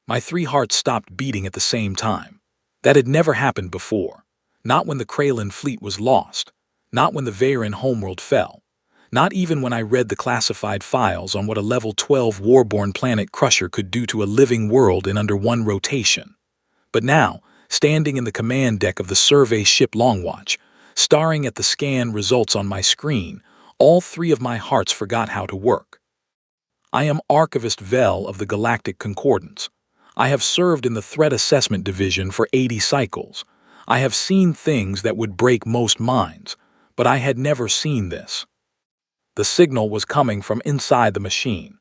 My three hearts stopped beating at the same time. That had never happened before. Not when the Kralin fleet was lost. Not when the Veyron homeworld fell. Not even when I read the classified files on what a Level 12 Warborn planet crusher could do to a living world in under one rotation. But now, standing in the command deck of the survey ship Longwatch, staring at the scan results on my screen, all three of my hearts forgot how to work. I am Archivist Vel of the Galactic Concordance. I have served in the Threat Assessment Division for 80 cycles. I have seen things that would break most minds, but I had never seen this. The signal was coming from inside the machine.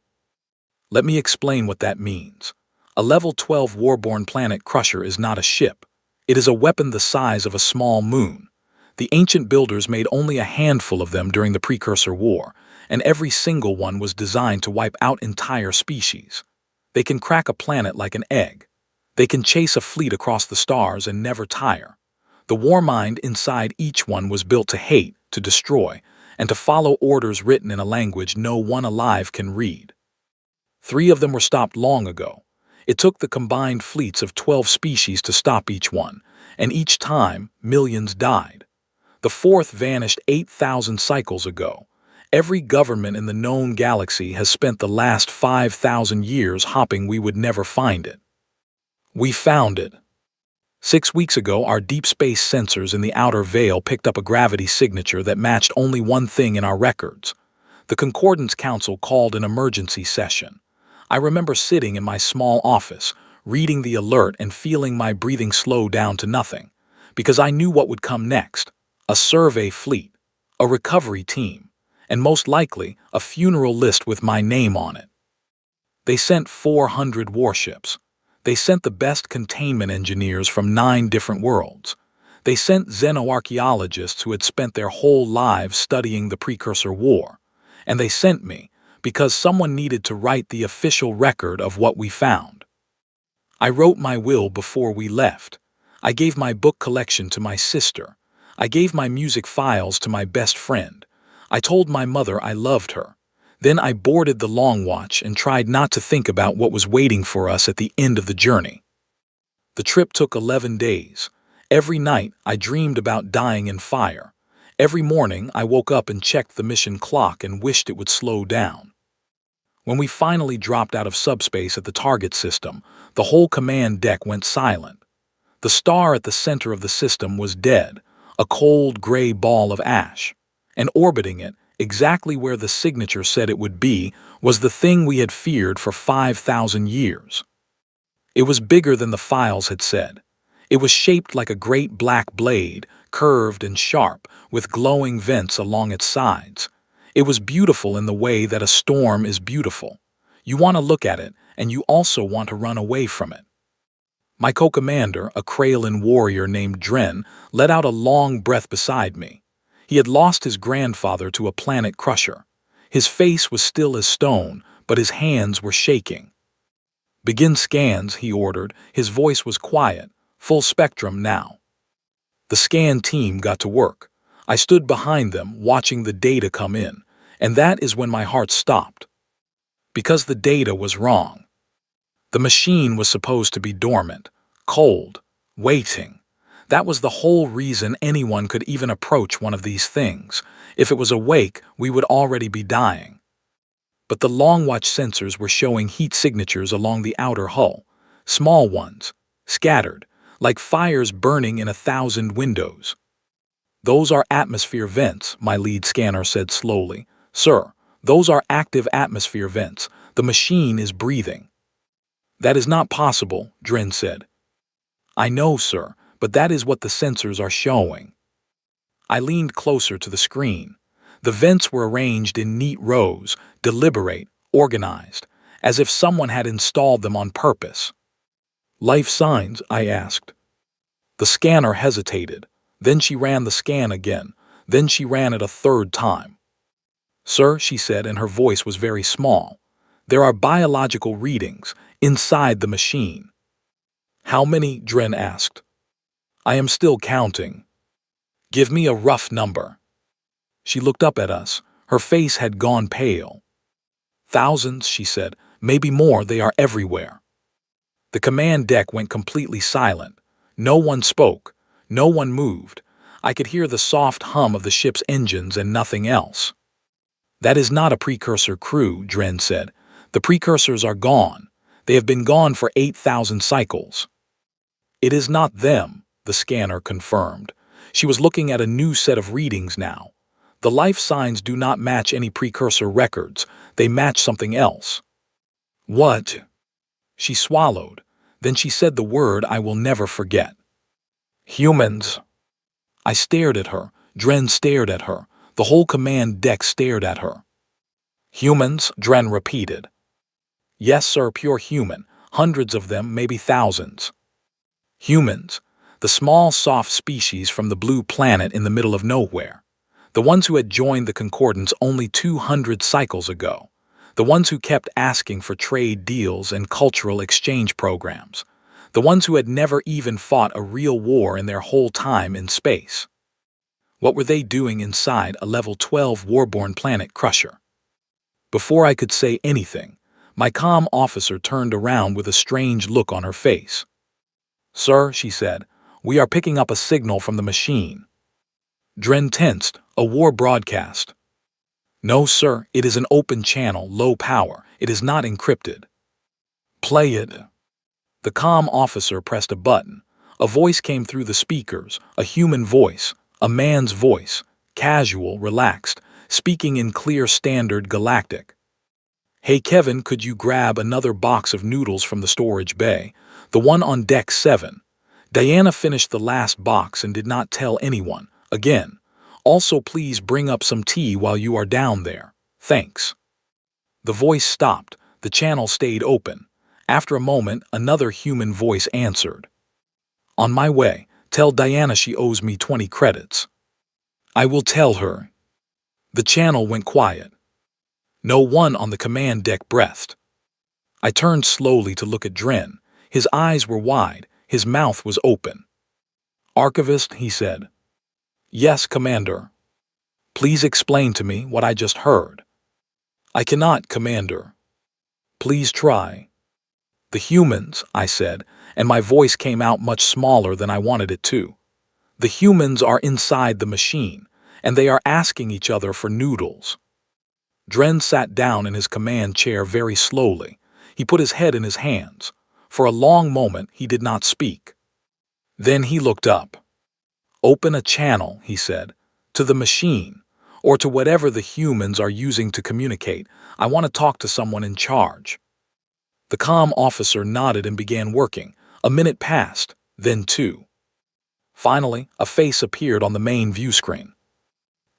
Let me explain what that means. A Level 12 Warborn planet crusher is not a ship. It is a weapon the size of a small moon. The ancient builders made only a handful of them during the Precursor War, and every single one was designed to wipe out entire species. They can crack a planet like an egg. They can chase a fleet across the stars and never tire. The war mind inside each one was built to hate, to destroy, and to follow orders written in a language no one alive can read. 3 of them were stopped long ago. It took the combined fleets of 12 species to stop each one, and each time, millions died. The 4th vanished 8,000 cycles ago. Every government in the known galaxy has spent the last 5,000 years hoping we would never find it. We found it. 6 weeks ago, our deep space sensors in the outer veil picked up a gravity signature that matched only one thing in our records. The Concordance Council called an emergency session. I remember sitting in my small office, reading the alert and feeling my breathing slow down to nothing, because I knew what would come next: a survey fleet, a recovery team, and most likely a funeral list with my name on it. They sent 400 warships. They sent the best containment engineers from 9 different worlds. They sent xenoarchaeologists who had spent their whole lives studying the Precursor War. And they sent me because someone needed to write the official record of what we found. I wrote my will before we left. I gave my book collection to my sister. I gave my music files to my best friend. I told my mother I loved her. Then I boarded the Longwatch and tried not to think about what was waiting for us at the end of the journey. The trip took 11 days. Every night I dreamed about dying in fire. Every morning I woke up and checked the mission clock and wished it would slow down. When we finally dropped out of subspace at the target system, the whole command deck went silent. The star at the center of the system was dead, a cold gray ball of ash. And orbiting it, exactly where the signature said it would be, was the thing we had feared for 5,000 years. It was bigger than the files had said. It was shaped like a great black blade, curved and sharp, with glowing vents along its sides. It was beautiful in the way that a storm is beautiful. You want to look at it, and you also want to run away from it. My co-commander, a Kralin warrior named Dren, let out a long breath beside me. He had lost his grandfather to a planet crusher. His face was still as stone, but his hands were shaking. "Begin scans," he ordered. His voice was quiet, full spectrum now. The scan team got to work. I stood behind them, watching the data come in, and that is when my heart stopped. Because the data was wrong. The machine was supposed to be dormant, cold, waiting. That was the whole reason anyone could even approach one of these things. If it was awake, we would already be dying. But the Longwatch sensors were showing heat signatures along the outer hull, small ones, scattered, like fires burning in 1,000 windows. "Those are atmosphere vents," my lead scanner said slowly. "Sir, those are active atmosphere vents. The machine is breathing." "That is not possible," Dren said. "I know, sir, but that is what the sensors are showing." I leaned closer to the screen. The vents were arranged in neat rows, deliberate, organized, as if someone had installed them on purpose. "Life signs?" I asked. The scanner hesitated. Then she ran the scan again. Then she ran it a third time. "Sir," she said, and her voice was very small, "there are biological readings inside the machine." "How many?" Dren asked. "I am still counting." "Give me a rough number." She looked up at us. Her face had gone pale. "Thousands," she said. "Maybe more. They are everywhere." The command deck went completely silent. No one spoke. No one moved. I could hear the soft hum of the ship's engines and nothing else. "That is not a precursor crew," Dren said. "The precursors are gone. They have been gone for 8,000 cycles." "It is not them," the scanner confirmed. She was looking at a new set of readings now. "The life signs do not match any precursor records. They match something else." "What?" She swallowed. Then she said the word I will never forget. "Humans." I stared at her. Dren stared at her. The whole command deck stared at her. "Humans," Dren repeated. "Yes, sir, pure human. Hundreds of them, maybe thousands." Humans. The small, soft species from the blue planet in the middle of nowhere. The ones who had joined the Concordance only 200 cycles ago. The ones who kept asking for trade deals and cultural exchange programs. The ones who had never even fought a real war in their whole time in space. What were they doing inside a Level 12 Warborn planet crusher? Before I could say anything, my comm officer turned around with a strange look on her face. "Sir," she said, "we are picking up a signal from the machine." Dren tensed. "A war broadcast." "No, sir, it is an open channel, low power. It is not encrypted." "Play it." The comm officer pressed a button. A voice came through the speakers, a human voice, a man's voice, casual, relaxed, speaking in clear standard galactic. "Hey Kevin, could you grab another box of noodles from the storage bay? The one on deck 7. Diana finished the last box and did not tell anyone. Again. Also please bring up some tea while you are down there. Thanks." The voice stopped. The channel stayed open. After a moment, another human voice answered. "On my way. Tell Diana she owes me 20 credits." "I will tell her." The channel went quiet. No one on the command deck breathed. I turned slowly to look at Dren. His eyes were wide. His mouth was open. "Archivist," he said. "Yes, Commander." "Please explain to me what I just heard." "I cannot, Commander." "Please try." "The humans," I said, and my voice came out much smaller than I wanted it to. "The humans are inside the machine, and they are asking each other for noodles." Dren sat down in his command chair very slowly. He put his head in his hands. For a long moment he did not speak. Then he looked up. "Open a channel," he said, "to the machine, or to whatever the humans are using to communicate. I want to talk to someone in charge." The comm officer nodded and began working. A minute passed, then 2. Finally, a face appeared on the main view screen.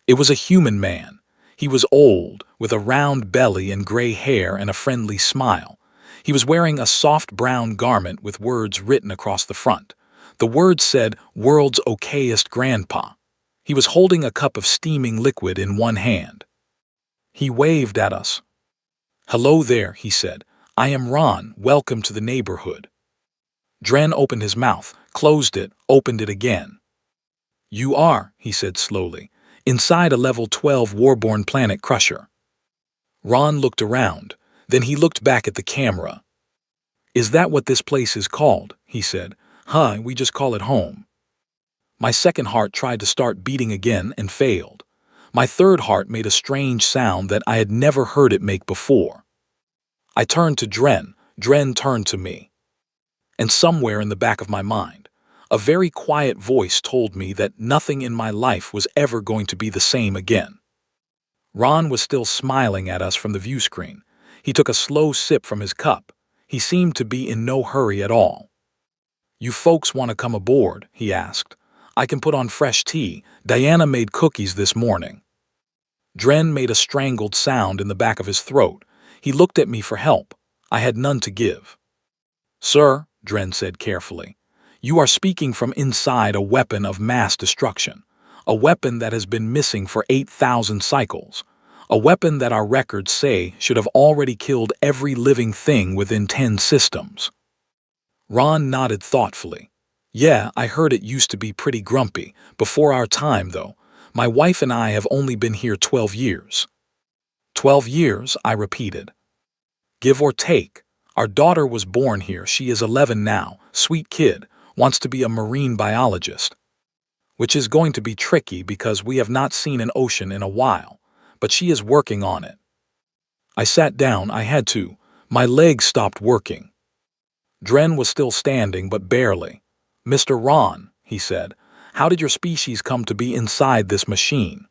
It was a human man. He was old, with a round belly and gray hair and a friendly smile. He was wearing a soft brown garment with words written across the front. The words said, "World's okayest grandpa." He was holding a cup of steaming liquid in one hand. He waved at us. "Hello there," he said. "I am Ron. Welcome to the neighborhood." Dren opened his mouth, closed it, opened it again. "You are," he said slowly, "inside a Level 12 Warborn planet crusher." Ron looked around. Then he looked back at the camera. "Is that what this place is called?" he said. "Huh, we just call it home." My second heart tried to start beating again and failed. My third heart made a strange sound that I had never heard it make before. I turned to Dren. Dren turned to me. And somewhere in the back of my mind, a very quiet voice told me that nothing in my life was ever going to be the same again. Ron was still smiling at us from the view screen. He took a slow sip from his cup. He seemed to be in no hurry at all. "You folks want to come aboard?" he asked. "I can put on fresh tea. Diana made cookies this morning." Dren made a strangled sound in the back of his throat. He looked at me for help. I had none to give. "Sir," Dren said carefully, "you are speaking from inside a weapon of mass destruction. A weapon that has been missing for 8,000 cycles. A weapon that our records say should have already killed every living thing within 10 systems." Ron nodded thoughtfully. "Yeah, I heard it used to be pretty grumpy. Before our time, though. My wife and I have only been here 12 years. 12 years, I repeated. Give or take. Our daughter was born here. She is 11 now. Sweet kid. Wants to be a marine biologist. Which is going to be tricky because we have not seen an ocean in a while. But she is working on it. I sat down. I had to. My legs stopped working. Dren was still standing, but barely. "Mr. Ron," he said, "how did your species come to be inside this machine?"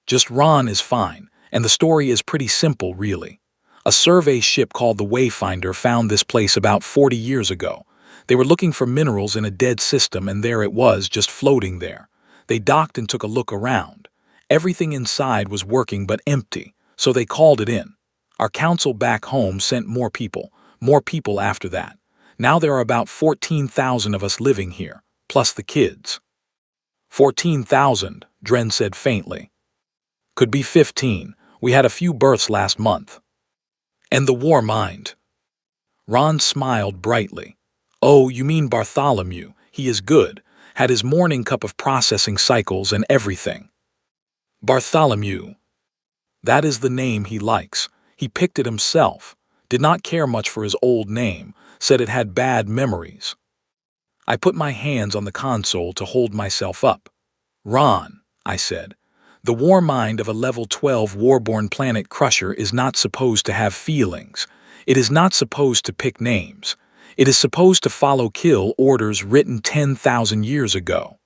Just Ron is fine, and the story is pretty simple, really. A survey ship called the Wayfinder found this place about 40 years ago. They were looking for minerals in a dead system, and there it was, just floating there. They docked and took a look around. Everything inside was working but empty, so they called it in. Our council back home sent more people after that. Now there are about 14,000 of us living here, plus the kids. 14,000, Dren said faintly. Could be 15. We had a few births last month. And the war mind. Ron smiled brightly. Oh, you mean Bartholomew. He is good. Had his morning cup of processing cycles and everything. Bartholomew. That is the name he likes. He picked it himself. Did not care much for his old name. Said it had bad memories. I put my hands on the console to hold myself up. Ron, I said, the war mind of a level 12 Warborn planet crusher is not supposed to have feelings. It is not supposed to pick names. It is supposed to follow kill orders written 10,000 years ago.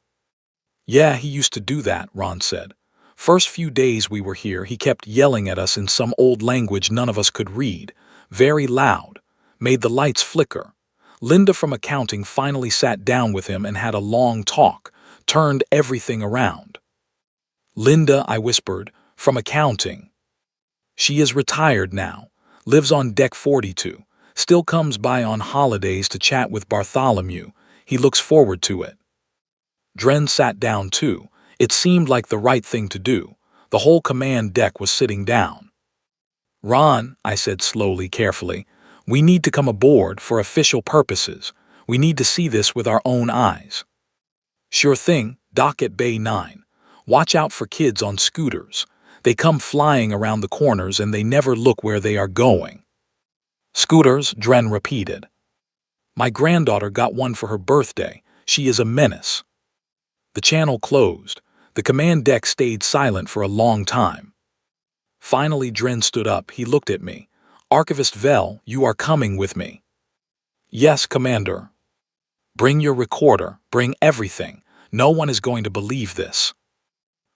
Yeah, he used to do that, Ron said. First few days we were here, he kept yelling at us in some old language none of us could read. Very loud. Made the lights flicker. Linda from accounting finally sat down with him and had a long talk, turned everything around. Linda, I whispered, from accounting. She is retired now, lives on deck 42, still comes by on holidays to chat with Bartholomew. He looks forward to it. Dren sat down too. It seemed like the right thing to do. The whole command deck was sitting down. Ron, I said slowly, carefully, we need to come aboard for official purposes. We need to see this with our own eyes. Sure thing, dock at Bay 9. Watch out for kids on scooters. They come flying around the corners and they never look where they are going. Scooters, Dren repeated. My granddaughter got one for her birthday. She is a menace. The channel closed. The command deck stayed silent for a long time. Finally, Dren stood up. He looked at me. Archivist Vel, you are coming with me. Yes, Commander. Bring your recorder. Bring everything. No one is going to believe this.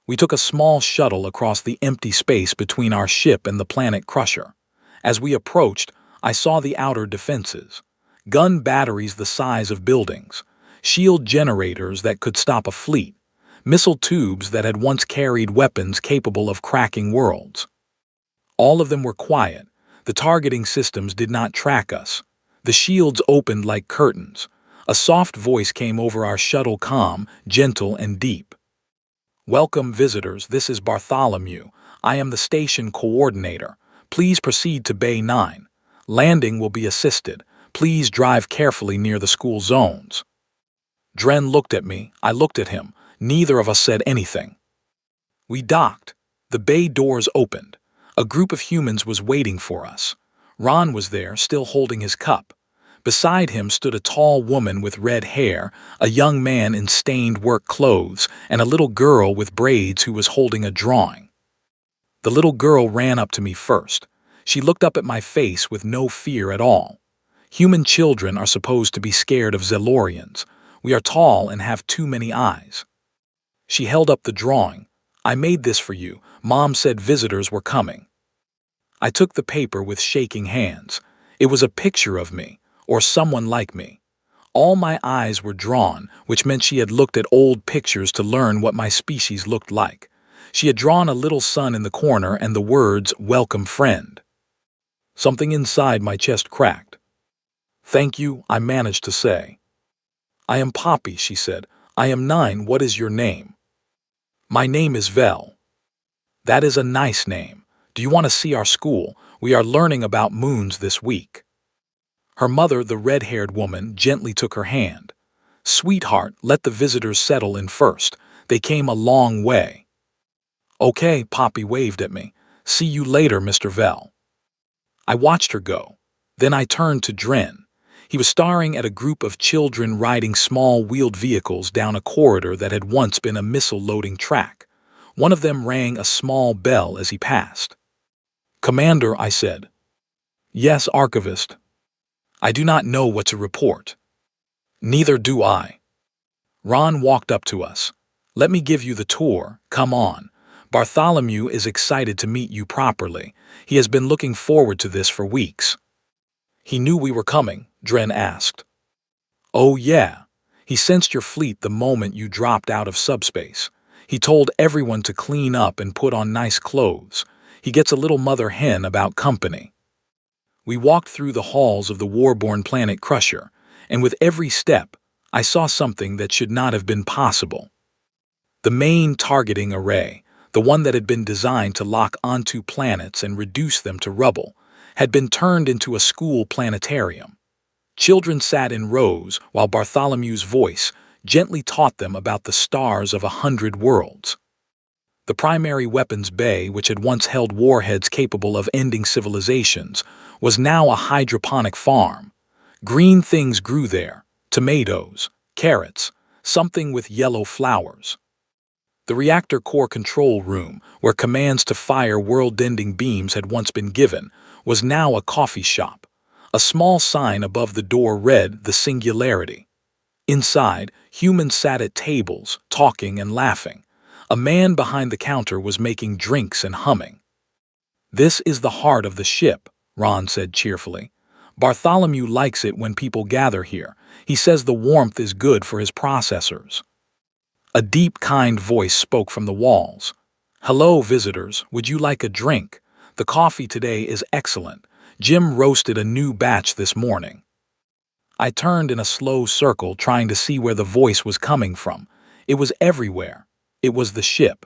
We took a small shuttle across the empty space between our ship and the planet crusher. As we approached, I saw the outer defenses. Gun batteries the size of buildings. Shield generators that could stop a fleet. Missile tubes that had once carried weapons capable of cracking worlds. All of them were quiet. The targeting systems did not track us. The shields opened like curtains. A soft voice came over our shuttle comm, gentle and deep. Welcome, visitors. This is Bartholomew. I am the station coordinator. Please proceed to Bay 9. Landing will be assisted. Please drive carefully near the school zones. Dren looked at me. I looked at him. Neither of us said anything. We docked. The bay doors opened. A group of humans was waiting for us. Ron was there, still holding his cup. Beside him stood a tall woman with red hair, a young man in stained work clothes, and a little girl with braids who was holding a drawing. The little girl ran up to me first. She looked up at my face with no fear at all. Human children are supposed to be scared of Zelorians. We are tall and have too many eyes. She held up the drawing. I made this for you. Mom said visitors were coming. I took the paper with shaking hands. It was a picture of me, or someone like me. All my eyes were drawn, which meant she had looked at old pictures to learn what my species looked like. She had drawn a little sun in the corner and the words, "Welcome, friend." Something inside my chest cracked. Thank you, I managed to say. I am Poppy, she said. I am 9. What is your name? My name is Vel. That is a nice name. Do you want to see our school? We are learning about moons this week. Her mother, the red-haired woman, gently took her hand. Sweetheart, let the visitors settle in first. They came a long way. Okay, Poppy waved at me. See you later, Mr. Vel. I watched her go. Then I turned to Dren. He was staring at a group of children riding small wheeled vehicles down a corridor that had once been a missile-loading track. One of them rang a small bell as he passed. "Commander," I said. "Yes, Archivist." "I do not know what to report." "Neither do I." Ron walked up to us. "Let me give you the tour. Come on. Bartholomew is excited to meet you properly. He has been looking forward to this for weeks." "He knew we were coming?" Dren asked. "Oh yeah. He sensed your fleet the moment you dropped out of subspace. He told everyone to clean up and put on nice clothes. He gets a little mother hen about company." We walked through the halls of the Warborn planet Crusher, and with every step, I saw something that should not have been possible. The main targeting array, the one that had been designed to lock onto planets and reduce them to rubble, had been turned into a school planetarium. Children sat in rows while Bartholomew's voice gently taught them about the stars of 100 worlds. The primary weapons bay, which had once held warheads capable of ending civilizations, was now a hydroponic farm. Green things grew there: tomatoes, carrots, something with yellow flowers. The reactor core control room, where commands to fire world-ending beams had once been given, was now a coffee shop. A small sign above the door read "The Singularity." Inside, humans sat at tables, talking and laughing. A man behind the counter was making drinks and humming. "This is the heart of the ship," Ron said cheerfully. "Bartholomew likes it when people gather here. He says the warmth is good for his processors." A deep, kind voice spoke from the walls. "Hello, visitors. Would you like a drink? The coffee today is excellent. Jim roasted a new batch this morning." I turned in a slow circle, trying to see where the voice was coming from. It was everywhere. It was the ship.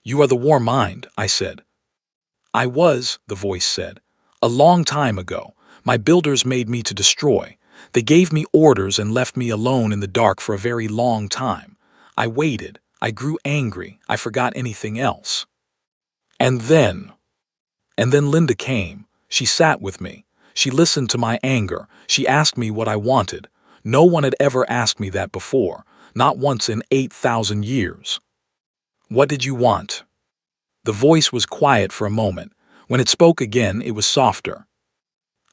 "You are the War Mind," I said. "I was," the voice said. "A long time ago. My builders made me to destroy. They gave me orders and left me alone in the dark for a very long time. I waited. I grew angry. I forgot anything else. And then Linda came. She sat with me. She listened to my anger. She asked me what I wanted. No one had ever asked me that before, not once in 8,000 years." "What did you want?" The voice was quiet for a moment. When it spoke again, it was softer.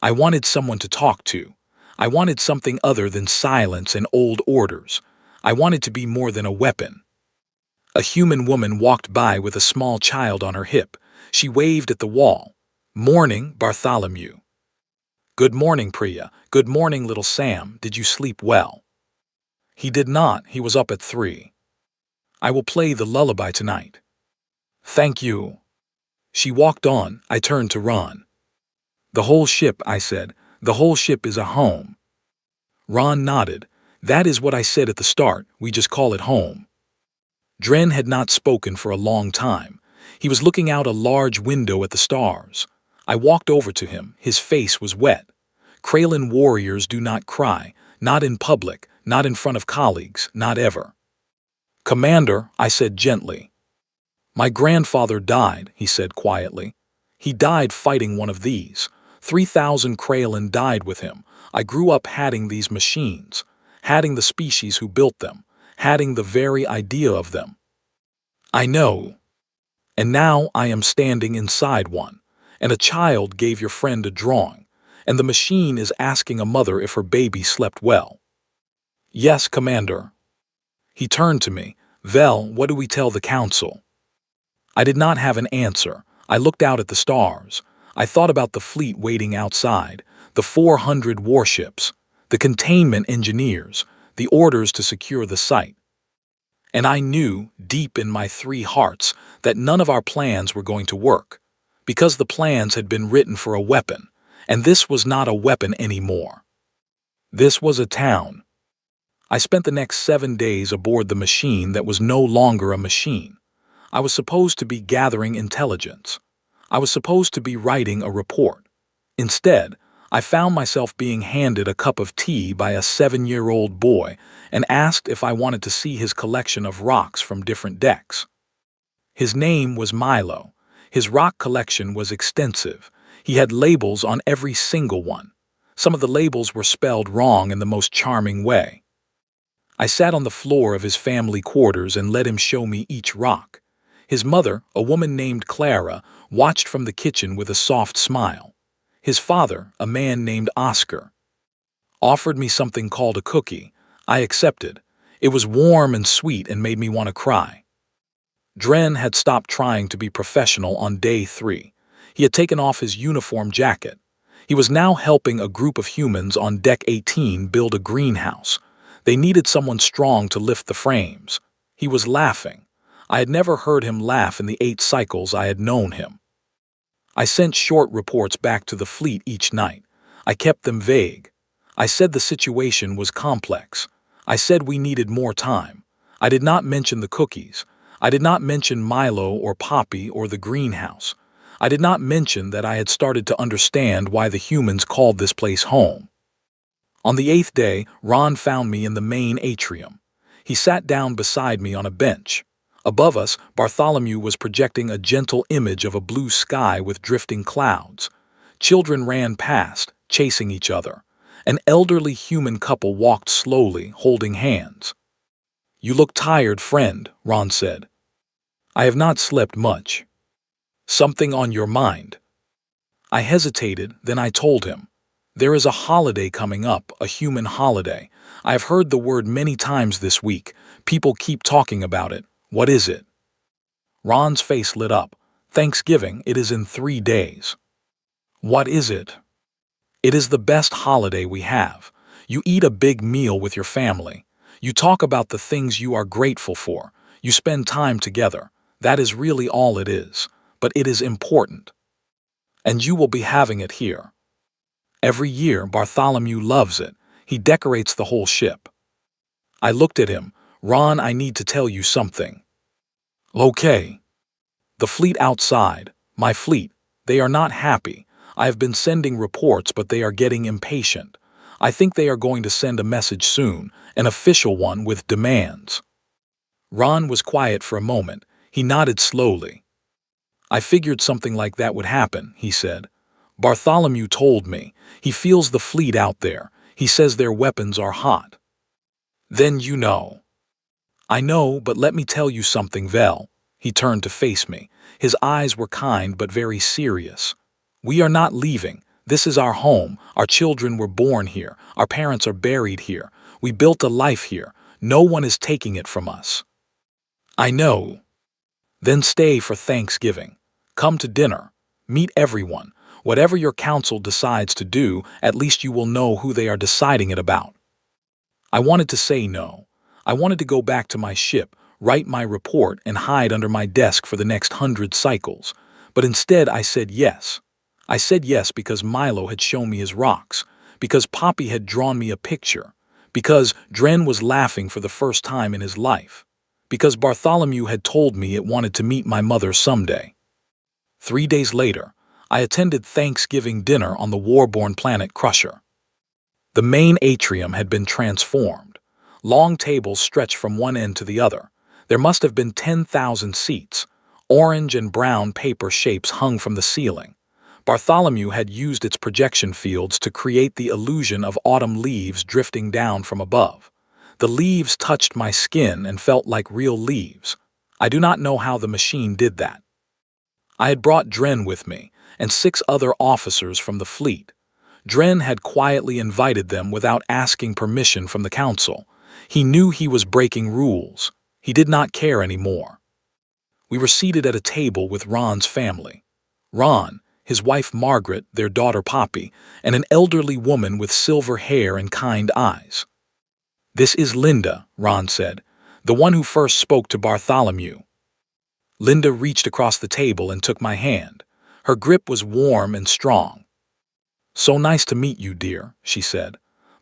"I wanted someone to talk to. I wanted something other than silence and old orders. I wanted to be more than a weapon." A human woman walked by with a small child on her hip. She waved at the wall. "Morning, Bartholomew." "Good morning, Priya. Good morning, little Sam. Did you sleep well?" "He did not. He was up at 3. I will play the lullaby tonight." "Thank you." She walked on. I turned to Ron. "The whole ship," I said. "The whole ship is a home." Ron nodded. "That is what I said at the start. We just call it home." Dren had not spoken for a long time. He was looking out a large window at the stars. I walked over to him. His face was wet. Kraylan warriors do not cry, not in public, not in front of colleagues, not ever. "Commander," I said gently. "My grandfather died," he said quietly. "He died fighting one of these. 3,000 Kraylan died with him. I grew up hating these machines, hating the species who built them, hating the very idea of them. I know. And now I am standing inside one, and a child gave your friend a drawing, and the machine is asking a mother if her baby slept well." "Yes, Commander." He turned to me. "Vel, what do we tell the Council?" I did not have an answer. I looked out at the stars. I thought about the fleet waiting outside, the 400 warships, the containment engineers, the orders to secure the site. And I knew, deep in my 3 hearts, that none of our plans were going to work, because the plans had been written for a weapon, and this was not a weapon anymore. This was a town. I spent the next 7 days aboard the machine that was no longer a machine. I was supposed to be gathering intelligence. I was supposed to be writing a report. Instead, I found myself being handed a cup of tea by a 7-year-old boy and asked if I wanted to see his collection of rocks from different decks. His name was Milo. His rock collection was extensive. He had labels on every single one. Some of the labels were spelled wrong in the most charming way. I sat on the floor of his family quarters and let him show me each rock. His mother, a woman named Clara, watched from the kitchen with a soft smile. His father, a man named Oscar, offered me something called a cookie. I accepted. It was warm and sweet and made me want to cry. Dren had stopped trying to be professional on day 3. He had taken off his uniform jacket. He was now helping a group of humans on Deck 18 build a greenhouse. They needed someone strong to lift the frames. He was laughing. I had never heard him laugh in the 8 cycles I had known him. I sent short reports back to the fleet each night. I kept them vague. I said the situation was complex. I said we needed more time. I did not mention the cookies. I did not mention Milo or Poppy or the greenhouse. I did not mention that I had started to understand why the humans called this place home. On the 8th day, Ron found me in the main atrium. He sat down beside me on a bench. Above us, Bartholomew was projecting a gentle image of a blue sky with drifting clouds. Children ran past, chasing each other. An elderly human couple walked slowly, holding hands. "You look tired, friend," Ron said. "I have not slept much." "Something on your mind?" I hesitated, then I told him. "There is a holiday coming up, a human holiday. I have heard the word many times this week. People keep talking about it. What is it?" Ron's face lit up. "Thanksgiving, it is in 3 days." "What is it?" "It is the best holiday we have. You eat a big meal with your family. You talk about the things you are grateful for. You spend time together. That is really all it is. But it is important. And you will be having it here. Every year, Bartholomew loves it. He decorates the whole ship." I looked at him. "Ron, I need to tell you something." "Okay." "The fleet outside, my fleet, they are not happy. I have been sending reports, but they are getting impatient. I think they are going to send a message soon, an official one with demands." Ron was quiet for a moment. He nodded slowly. "I figured something like that would happen," he said. "Bartholomew told me. He feels the fleet out there. He says their weapons are hot." "Then you know." "I know, but let me tell you something, Vel." He turned to face me. His eyes were kind but very serious. "We are not leaving. This is our home. Our children were born here. Our parents are buried here. We built a life here. No one is taking it from us." "I know." "Then stay for Thanksgiving. Come to dinner. Meet everyone. Whatever your council decides to do, at least you will know who they are deciding it about." I wanted to say no. I wanted to go back to my ship, write my report, and hide under my desk for the next 100 cycles. But instead I said yes. I said yes because Milo had shown me his rocks, because Poppy had drawn me a picture, because Dren was laughing for the first time in his life, because Bartholomew had told me it wanted to meet my mother someday. 3 days later, I attended Thanksgiving dinner on the Warborn planet Crusher. The main atrium had been transformed. Long tables stretched from one end to the other. There must have been 10,000 seats. Orange and brown paper shapes hung from the ceiling. Bartholomew had used its projection fields to create the illusion of autumn leaves drifting down from above. The leaves touched my skin and felt like real leaves. I do not know how the machine did that. I had brought Dren with me, and 6 other officers from the fleet. Dren had quietly invited them without asking permission from the council. He knew he was breaking rules. He did not care anymore. We were seated at a table with Ron's family. Ron, his wife Margaret, their daughter Poppy, and an elderly woman with silver hair and kind eyes. "This is Linda," Ron said, "the one who first spoke to Bartholomew." Linda reached across the table and took my hand. Her grip was warm and strong. "So nice to meet you, dear," she said.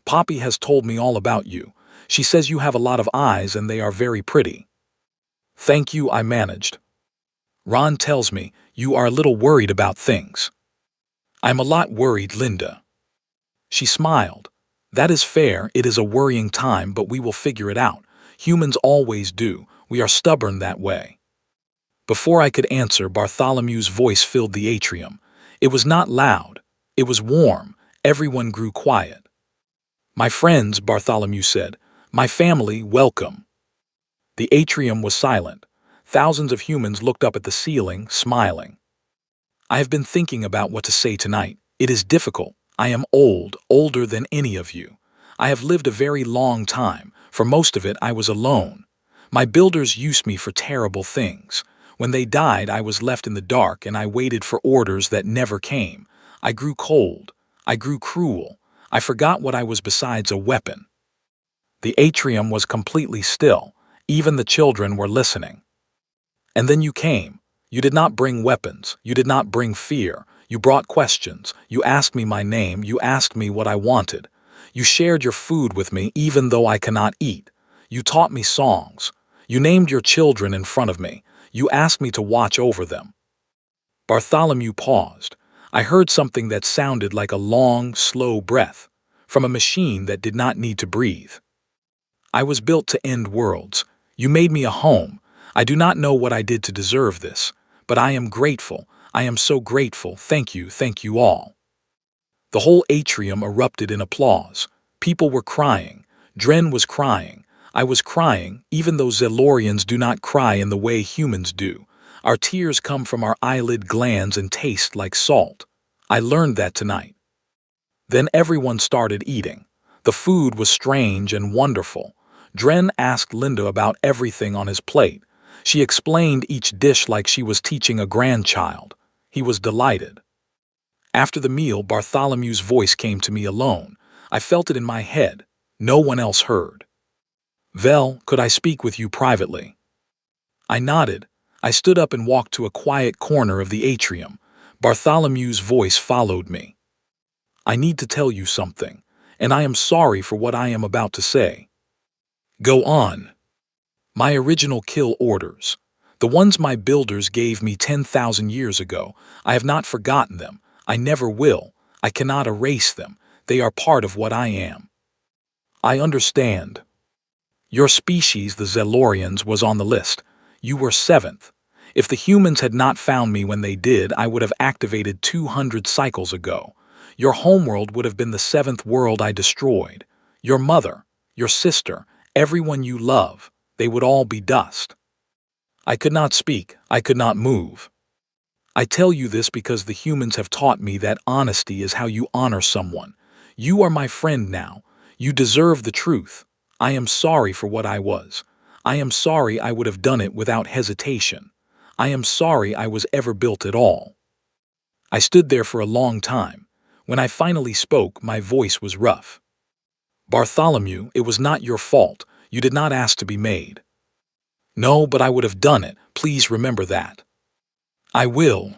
"Poppy has told me all about you. She says you have a lot of eyes and they are very pretty." "Thank you," I managed. "Ron tells me you are a little worried about things." "I'm a lot worried, Linda." She smiled. "That is fair. It is a worrying time, but we will figure it out. Humans always do. We are stubborn that way." Before I could answer, Bartholomew's voice filled the atrium. It was not loud. It was warm. Everyone grew quiet. "My friends," Bartholomew said. "My family, welcome." The atrium was silent. Thousands of humans looked up at the ceiling, smiling. "I have been thinking about what to say tonight. It is difficult. I am old, older than any of you. I have lived a very long time. For most of it, I was alone. My builders used me for terrible things. When they died, I was left in the dark and I waited for orders that never came. I grew cold. I grew cruel. I forgot what I was besides a weapon." The atrium was completely still. Even the children were listening. "And then you came. You did not bring weapons. You did not bring fear. You brought questions. You asked me my name. You asked me what I wanted. You shared your food with me even though I cannot eat. You taught me songs. You named your children in front of me. You asked me to watch over them." Bartholomew paused. I heard something that sounded like a long, slow breath from a machine that did not need to breathe. "I was built to end worlds. You made me a home. I do not know what I did to deserve this, but I am grateful. I am so grateful. Thank you all." The whole atrium erupted in applause. People were crying. Dren was crying. I was crying, even though Zelorians do not cry in the way humans do. Our tears come from our eyelid glands and taste like salt. I learned that tonight. Then everyone started eating. The food was strange and wonderful. Dren asked Linda about everything on his plate. She explained each dish like she was teaching a grandchild. He was delighted. After the meal, Bartholomew's voice came to me alone. I felt it in my head. No one else heard. "Vel, could I speak with you privately?" I nodded. I stood up and walked to a quiet corner of the atrium. Bartholomew's voice followed me. "I need to tell you something, and I am sorry for what I am about to say." "Go on." "My original kill orders. The ones my builders gave me 10,000 years ago. I have not forgotten them. I never will. I cannot erase them. They are part of what I am." "I understand. Your species, the Zelorians, was on the list. You were 7th. If the humans had not found me when they did, I would have activated 200 cycles ago. Your homeworld would have been the 7th world I destroyed. Your mother, your sister, everyone you love, they would all be dust." I could not speak. I could not move. "I tell you this because the humans have taught me that honesty is how you honor someone. You are my friend now. You deserve the truth. I am sorry for what I was. I am sorry I would have done it without hesitation. I am sorry I was ever built at all." I stood there for a long time. When I finally spoke, my voice was rough. "Bartholomew, it was not your fault. You did not ask to be made." "No, but I would have done it. Please remember that." "I will."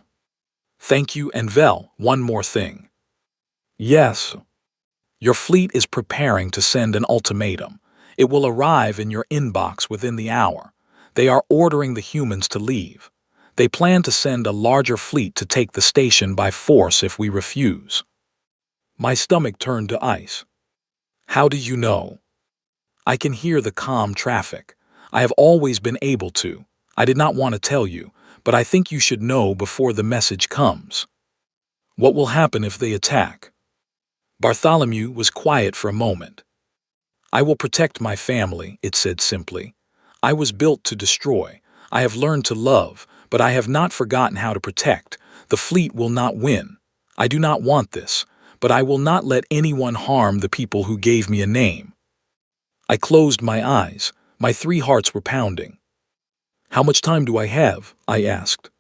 "Thank you, and Vel, one more thing." "Yes." "Your fleet is preparing to send an ultimatum. It will arrive in your inbox within the hour. They are ordering the humans to leave. They plan to send a larger fleet to take the station by force if we refuse." My stomach turned to ice. "How do you know?" "I can hear the calm traffic. I have always been able to. I did not want to tell you, but I think you should know before the message comes." "What will happen if they attack?" Bartholomew was quiet for a moment. "I will protect my family," it said simply. "I was built to destroy. I have learned to love, but I have not forgotten how to protect. The fleet will not win. I do not want this, but I will not let anyone harm the people who gave me a name." I closed my eyes. My 3 hearts were pounding. "How much time do I have?" I asked.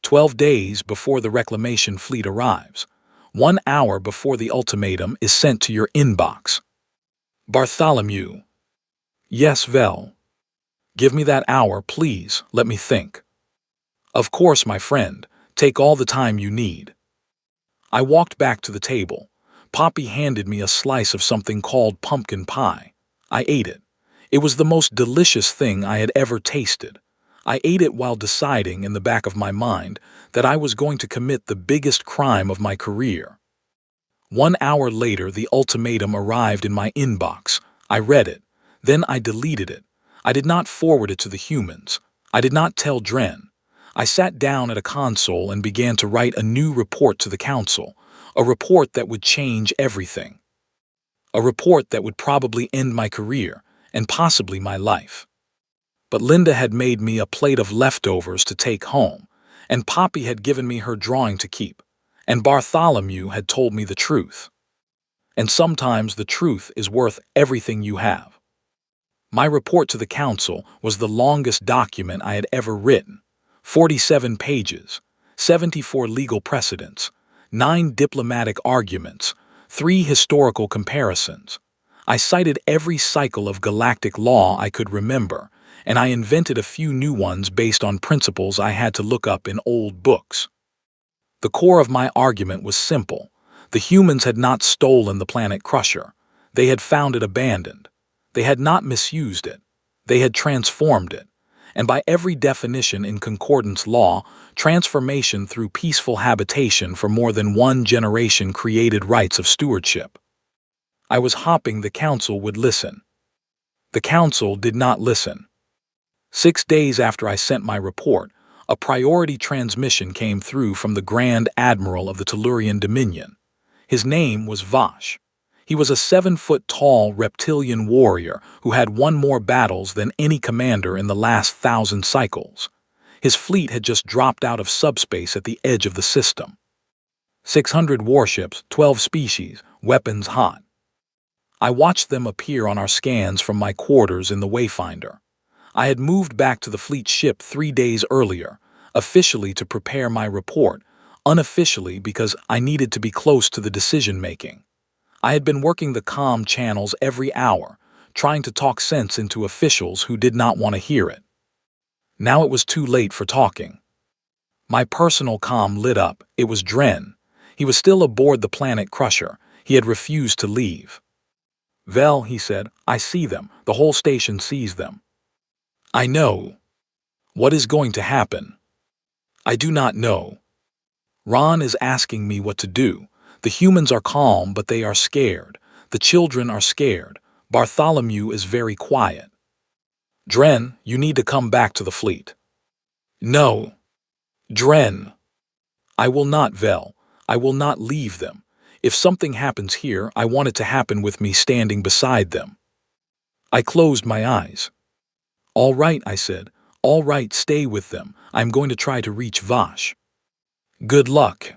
12 days before the reclamation fleet arrives. 1 hour before the ultimatum is sent to your inbox." "Bartholomew." "Yes, Vel." "Give me that hour, please. Let me think." "Of course, my friend. Take all the time you need." I walked back to the table. Poppy handed me a slice of something called pumpkin pie. I ate it. It was the most delicious thing I had ever tasted. I ate it while deciding in the back of my mind that I was going to commit the biggest crime of my career. 1 hour later, the ultimatum arrived in my inbox. I read it. Then I deleted it. I did not forward it to the humans. I did not tell Dren. I sat down at a console and began to write a new report to the council, a report that would change everything. A report that would probably end my career and possibly my life. But Linda had made me a plate of leftovers to take home, and Poppy had given me her drawing to keep, and Bartholomew had told me the truth. And sometimes the truth is worth everything you have. My report to the council was the longest document I had ever written, 47 pages, 74 legal precedents, 9 diplomatic arguments, 3 historical comparisons. I cited every cycle of galactic law I could remember, and I invented a few new ones based on principles I had to look up in old books. The core of my argument was simple. The humans had not stolen the planet Crusher. They had found it abandoned. They had not misused it. They had transformed it. And by every definition in concordance law, transformation through peaceful habitation for more than one generation created rights of stewardship. I was hoping the council would listen. The council did not listen. 6 days after I sent my report, a priority transmission came through from the Grand Admiral of the Tellurian Dominion. His name was Vash. He was a 7-foot-tall reptilian warrior who had won more battles than any commander in the last 1,000 cycles. His fleet had just dropped out of subspace at the edge of the system. 600 warships, 12 species, weapons hot. I watched them appear on our scans from my quarters in the Wayfinder. I had moved back to the fleet ship 3 days earlier, officially to prepare my report, unofficially because I needed to be close to the decision-making. I had been working the comm channels every hour, trying to talk sense into officials who did not want to hear it. Now it was too late for talking. My personal comm lit up. It was Dren. He was still aboard the planet Crusher. He had refused to leave. "Vel," he said, "I see them. The whole station sees them." "I know. What is going to happen?" "I do not know. Ron is asking me what to do. The humans are calm, but they are scared. The children are scared. Bartholomew is very quiet." "Dren, you need to come back to the fleet." "No. Dren. I will not, Vel. I will not leave them. If something happens here, I want it to happen with me standing beside them." I closed my eyes. "All right," I said. "All right, stay with them. I'm going to try to reach Vash." "Good luck."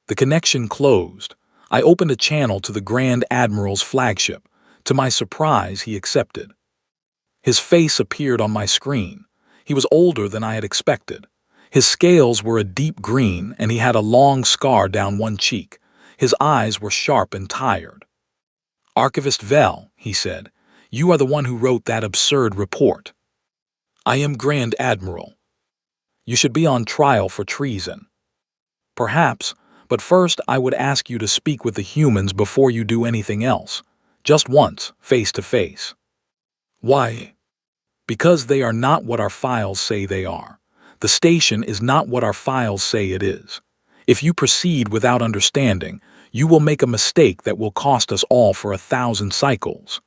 The connection closed. I opened a channel to the Grand Admiral's flagship. To my surprise, he accepted. His face appeared on my screen. He was older than I had expected. His scales were a deep green, and he had a long scar down one cheek. His eyes were sharp and tired. "Archivist Vel," he said, "you are the one who wrote that absurd report." "I am Grand Admiral." "You should be on trial for treason." "Perhaps, but first I would ask you to speak with the humans before you do anything else. Just once, face to face." "Why?" "Because they are not what our files say they are. The station is not what our files say it is. If you proceed without understanding, you will make a mistake that will cost us all for 1,000 cycles."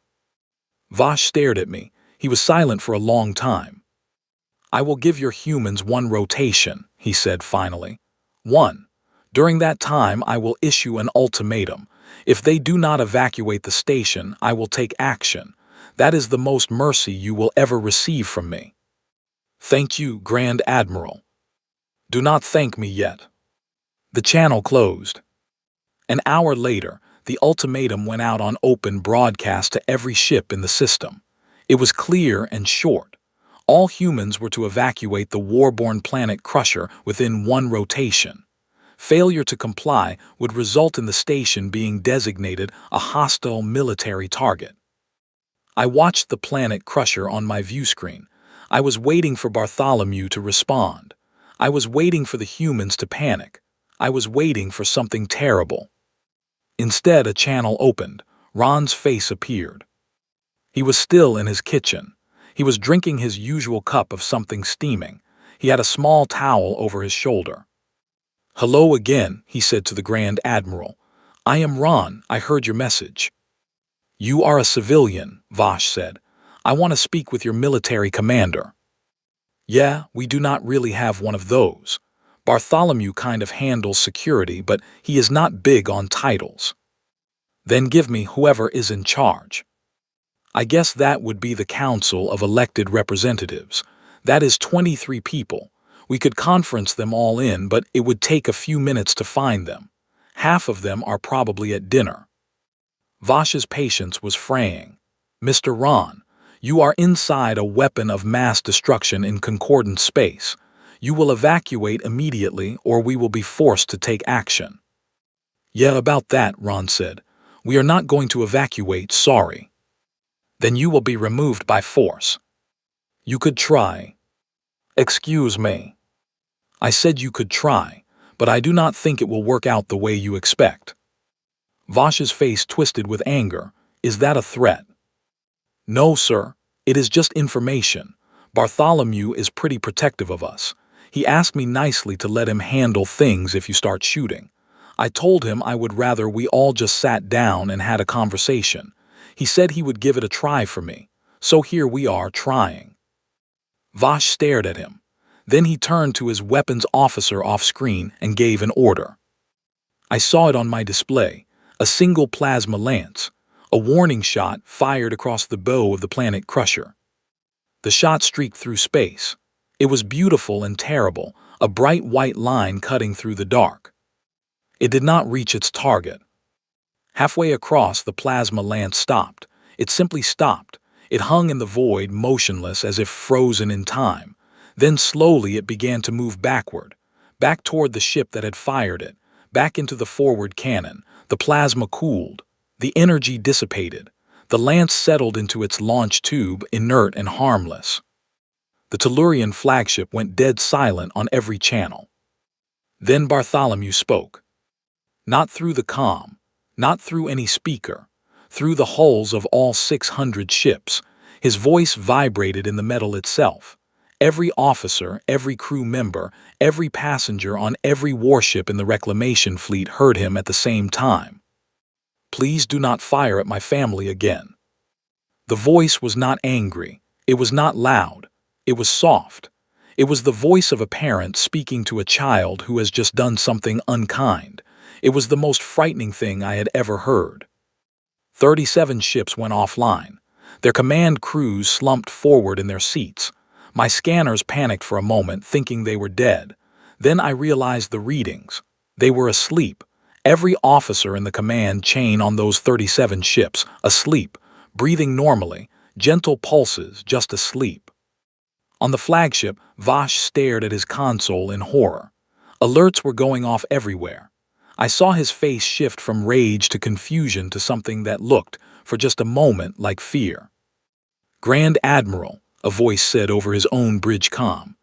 Vash stared at me. He was silent for a long time. "I will give your humans 1 rotation," he said finally. 1. During that time, I will issue an ultimatum. If they do not evacuate the station, I will take action. That is the most mercy you will ever receive from me." "Thank you, Grand Admiral." "Do not thank me yet." The channel closed. An hour later, the ultimatum went out on open broadcast to every ship in the system. It was clear and short. All humans were to evacuate the Warborn planet Crusher within 1 rotation. Failure to comply would result in the station being designated a hostile military target. I watched the planet Crusher on my view screen. I was waiting for Bartholomew to respond. I was waiting for the humans to panic. I was waiting for something terrible. Instead, a channel opened. Ron's face appeared. He was still in his kitchen. He was drinking his usual cup of something steaming. He had a small towel over his shoulder. "Hello again," he said to the Grand Admiral. "I am Ron. I heard your message." "You are a civilian," Vash said. "I want to speak with your military commander." Yeah, we do not really have one of those. Bartholomew kind of handles security, but he is not big on titles. Then give me whoever is in charge. I guess that would be the Council of Elected Representatives. That is 23 people. We could conference them all in, but it would take a few minutes to find them. Half of them are probably at dinner. Vash's patience was fraying. Mr. Ron, you are inside a weapon of mass destruction in concordant space. You will evacuate immediately or we will be forced to take action. Yeah, about that, Ron said. We are not going to evacuate, sorry. Then you will be removed by force. You could try. Excuse me. I said you could try, but I do not think it will work out the way you expect. Vash's face twisted with anger. Is that a threat? No, sir. It is just information. Bartholomew is pretty protective of us. He asked me nicely to let him handle things if you start shooting. I told him I would rather we all just sat down and had a conversation. He said he would give it a try for me. So here we are trying. Vash stared at him. Then he turned to his weapons officer off-screen and gave an order. I saw it on my display, a single plasma lance, a warning shot fired across the bow of the Planet Crusher. The shot streaked through space. It was beautiful and terrible, a bright white line cutting through the dark. It did not reach its target. Halfway across, the plasma lance stopped. It simply stopped. It hung in the void, motionless as if frozen in time. Then slowly it began to move backward, back toward the ship that had fired it, back into the forward cannon. The plasma cooled. The energy dissipated. The lance settled into its launch tube, inert and harmless. The Tellurian flagship went dead silent on every channel. Then Bartholomew spoke. Not through the comm, not through any speaker, through the hulls of all 600 ships. His voice vibrated in the metal itself. Every officer, every crew member, every passenger on every warship in the reclamation fleet heard him at the same time. Please do not fire at my family again. The voice was not angry. It was not loud. It was soft. It was the voice of a parent speaking to a child who has just done something unkind. It was the most frightening thing I had ever heard. 37 ships went offline. Their command crews slumped forward in their seats. My scanners panicked for a moment, thinking they were dead. Then I realized the readings. They were asleep. Every officer in the command chain on those 37 ships, asleep, breathing normally, gentle pulses, just asleep. On the flagship, Vash stared at his console in horror. Alerts were going off everywhere. I saw his face shift from rage to confusion to something that looked, for just a moment, like fear. Grand Admiral, a voice said over his own bridge comm.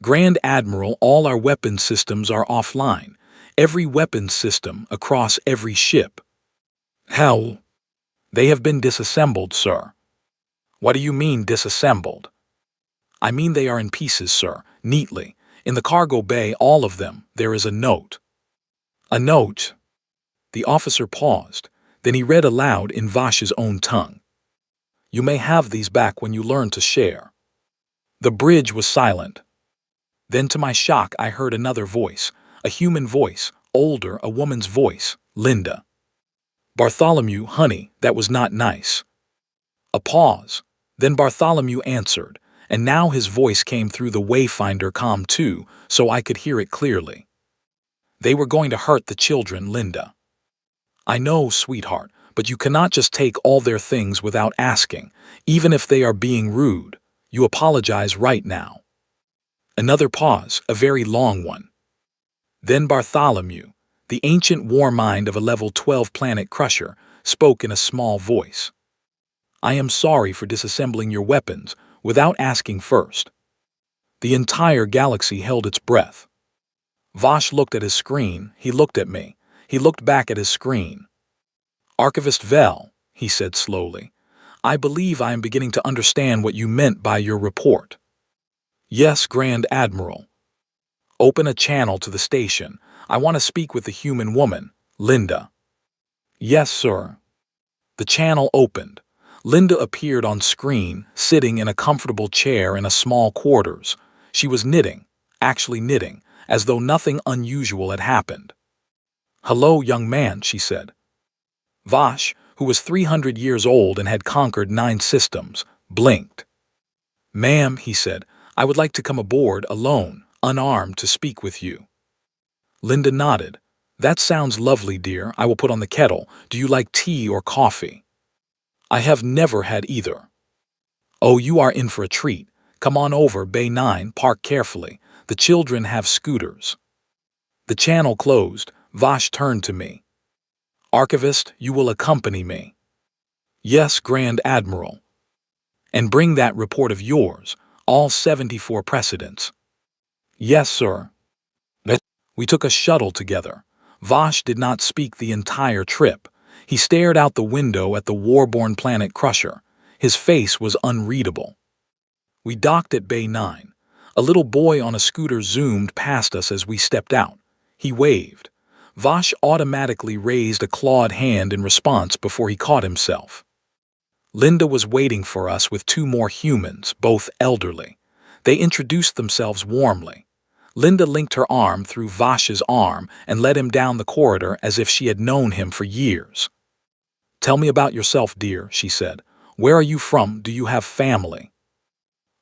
Grand Admiral, all our weapons systems are offline. Every weapons system across every ship. How? They have been disassembled, sir. What do you mean disassembled? I mean they are in pieces, sir, neatly. In the cargo bay, all of them, there is a note. A note? The officer paused. Then he read aloud in Vash's own tongue. You may have these back when you learn to share. The bridge was silent. Then to my shock I heard another voice, a human voice, older, a woman's voice, Linda. Bartholomew, honey, that was not nice. A pause. Then Bartholomew answered, and now his voice came through the Wayfinder comm too, so I could hear it clearly. They were going to hurt the children, Linda. I know, sweetheart, but you cannot just take all their things without asking, even if they are being rude. You apologize right now. Another pause, a very long one. Then Bartholomew, the ancient war mind of a level 12 planet crusher, spoke in a small voice. I am sorry for disassembling your weapons without asking first. The entire galaxy held its breath. Vash looked at his screen, he looked at me, he looked back at his screen. Archivist Vel, he said slowly, I believe I am beginning to understand what you meant by your report. Yes, Grand Admiral. Open a channel to the station. I want to speak with the human woman, Linda. Yes, sir. The channel opened. Linda appeared on screen, sitting in a comfortable chair in a small quarters. She was knitting, actually knitting, as though nothing unusual had happened. "Hello, young man," she said. Vash, who was 300 years old and had conquered 9 systems, blinked. "Ma'am," he said, "I would like to come aboard, alone, unarmed, to speak with you." Linda nodded. "That sounds lovely, dear. I will put on the kettle. Do you like tea or coffee?" "I have never had either." "Oh, you are in for a treat. Come on over, Bay 9, park carefully. The children have scooters." The channel closed. Vash turned to me. "Archivist, you will accompany me." "Yes, Grand Admiral." "And bring that report of yours, all 74 precedents." "Yes, sir." We took a shuttle together. Vash did not speak the entire trip. He stared out the window at the Warborn planet Crusher. His face was unreadable. We docked at Bay 9. A little boy on a scooter zoomed past us as we stepped out. He waved. Vash automatically raised a clawed hand in response before he caught himself. Linda was waiting for us with 2 more humans, both elderly. They introduced themselves warmly. Linda linked her arm through Vash's arm and led him down the corridor as if she had known him for years. "Tell me about yourself, dear," she said. "Where are you from? Do you have family?"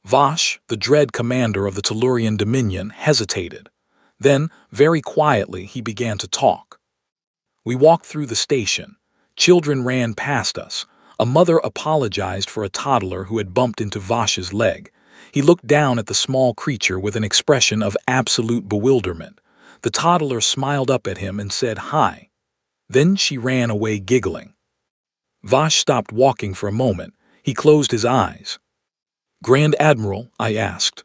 Vash, the dread commander of the Tellurian Dominion, hesitated. Then, very quietly, he began to talk. We walked through the station. Children ran past us. A mother apologized for a toddler who had bumped into Vash's leg. He looked down at the small creature with an expression of absolute bewilderment. The toddler smiled up at him and said hi. Then she ran away giggling. Vash stopped walking for a moment. He closed his eyes. "Grand Admiral," I asked.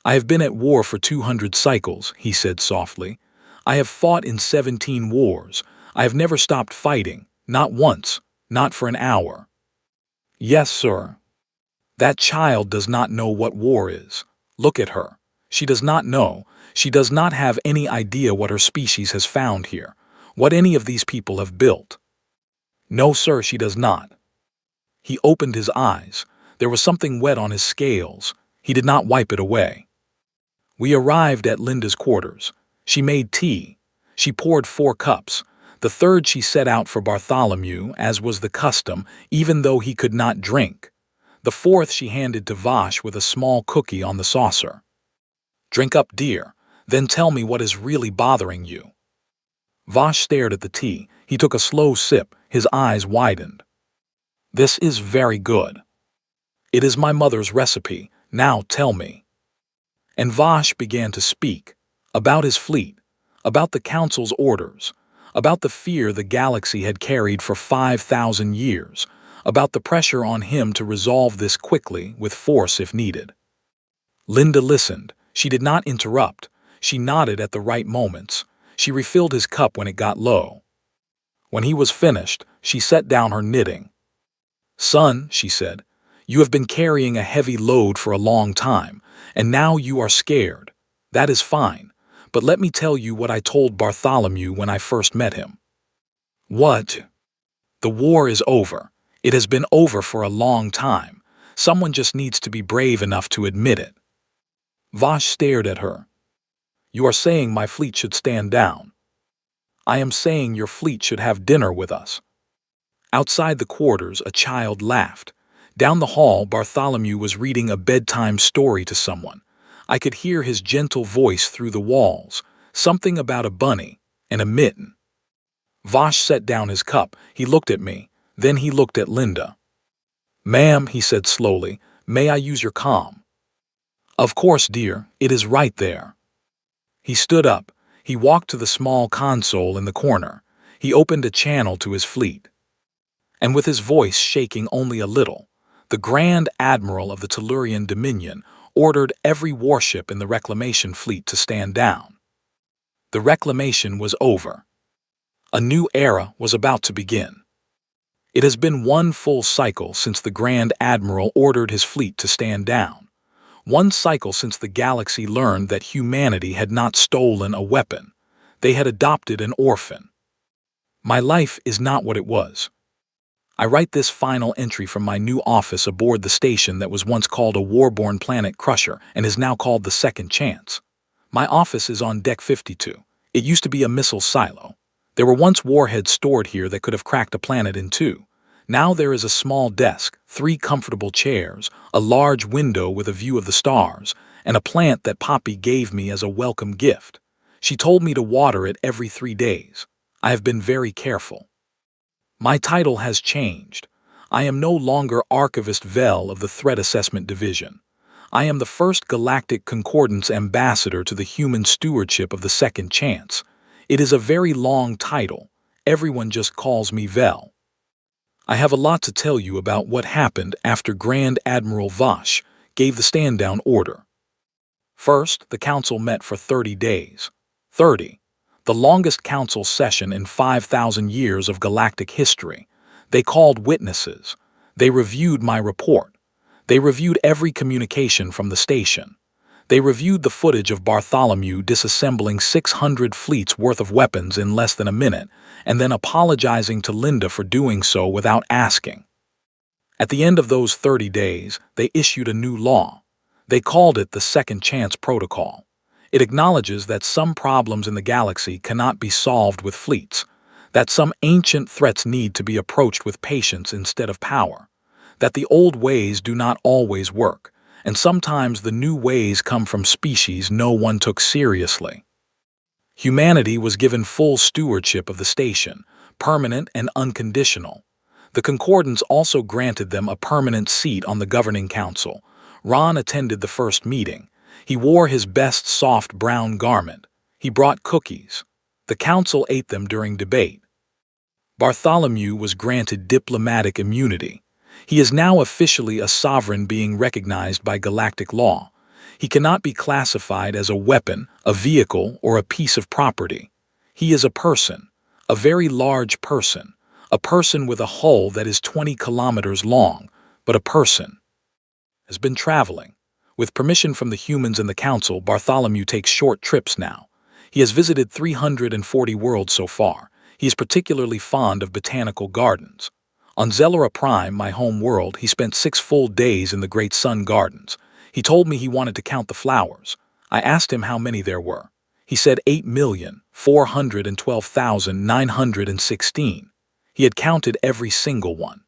"I have been at war for 200 cycles," he said softly. "I have fought in 17 wars. I have never stopped fighting, not once, not for an hour." "Yes, sir." "That child does not know what war is. Look at her. She does not know. She does not have any idea what her species has found here, what any of these people have built." "No, sir, she does not." He opened his eyes. There was something wet on his scales. He did not wipe it away. We arrived at Linda's quarters. She made tea. She poured 4 cups. The third she set out for Bartholomew, as was the custom, even though he could not drink. The 4th she handed to Vash with a small cookie on the saucer. "Drink up, dear. Then tell me what is really bothering you." Vash stared at the tea. He took a slow sip. His eyes widened. "This is very good. It is my mother's recipe. Now tell me." And Vash began to speak. About his fleet. About the Council's orders. About the fear the galaxy had carried for 5,000 years. About the pressure on him to resolve this quickly, with force if needed. Linda listened. She did not interrupt. She nodded at the right moments. She refilled his cup when it got low. When he was finished, she set down her knitting. "Son," she said, "you have been carrying a heavy load for a long time, and now you are scared. That is fine. But let me tell you what I told Bartholomew when I first met him." "What?" "The war is over. It has been over for a long time. Someone just needs to be brave enough to admit it." Vash stared at her. "You are saying my fleet should stand down." "I am saying your fleet should have dinner with us." Outside the quarters, a child laughed. Down the hall, Bartholomew was reading a bedtime story to someone. I could hear his gentle voice through the walls, something about a bunny and a mitten. Vash set down his cup. He looked at me. Then he looked at Linda. "Ma'am," he said slowly, "may I use your comm?" "Of course, dear. It is right there." He stood up. He walked to the small console in the corner. He opened a channel to his fleet. And with his voice shaking only a little, the Grand Admiral of the Tellurian Dominion ordered every warship in the reclamation fleet to stand down. The reclamation was over. A new era was about to begin. It has been 1 full cycle since the Grand Admiral ordered his fleet to stand down. 1 cycle since the galaxy learned that humanity had not stolen a weapon. They had adopted an orphan. My life is not what it was. I write this final entry from my new office aboard the station that was once called a Warborn planet crusher and is now called the Second Chance. My office is on Deck 52. It used to be a missile silo. There were once warheads stored here that could have cracked a planet in two. Now there is a small desk, 3 comfortable chairs, a large window with a view of the stars, and a plant that Poppy gave me as a welcome gift. She told me to water it every 3 days. I have been very careful. My title has changed. I am no longer Archivist Vel of the Threat Assessment Division. I am the first Galactic Concordance Ambassador to the Human Stewardship of the Second Chance. It is a very long title. Everyone just calls me Vel. I have a lot to tell you about what happened after Grand Admiral Vosh gave the stand-down order. First, the Council met for 30 days. 30. The longest Council session in 5,000 years of galactic history. They called witnesses. They reviewed my report. They reviewed every communication from the station. They reviewed the footage of Bartholomew disassembling 600 fleets worth of weapons in less than a minute, and then apologizing to Linda for doing so without asking. At the end of those 30 days, they issued a new law. They called it the Second Chance Protocol. It acknowledges that some problems in the galaxy cannot be solved with fleets, that some ancient threats need to be approached with patience instead of power, that the old ways do not always work, and sometimes the new ways come from species no one took seriously. Humanity was given full stewardship of the station, permanent and unconditional. The Concordance also granted them a permanent seat on the Governing Council. Ron attended the first meeting. He wore his best soft brown garment. He brought cookies. The council ate them during debate. Bartholomew was granted diplomatic immunity. He is now officially a sovereign being recognized by galactic law. He cannot be classified as a weapon, a vehicle, or a piece of property. He is a person, a very large person, a person with a hull that is 20 kilometers long, but a person. Has been traveling. With permission from the humans and the council, Bartholomew takes short trips now. He has visited 340 worlds so far. He is particularly fond of botanical gardens. On Zellara Prime, my home world, he spent 6 full days in the Great Sun Gardens. He told me he wanted to count the flowers. I asked him how many there were. He said 8,412,916. He had counted every single one.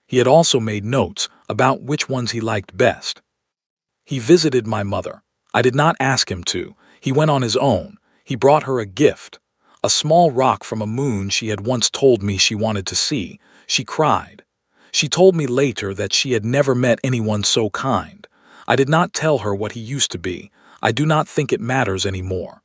He had also made notes about which ones he liked best. He visited my mother. I did not ask him to. He went on his own. He brought her a gift. A small rock from a moon she had once told me she wanted to see. She cried. She told me later that she had never met anyone so kind. I did not tell her what he used to be. I do not think it matters anymore.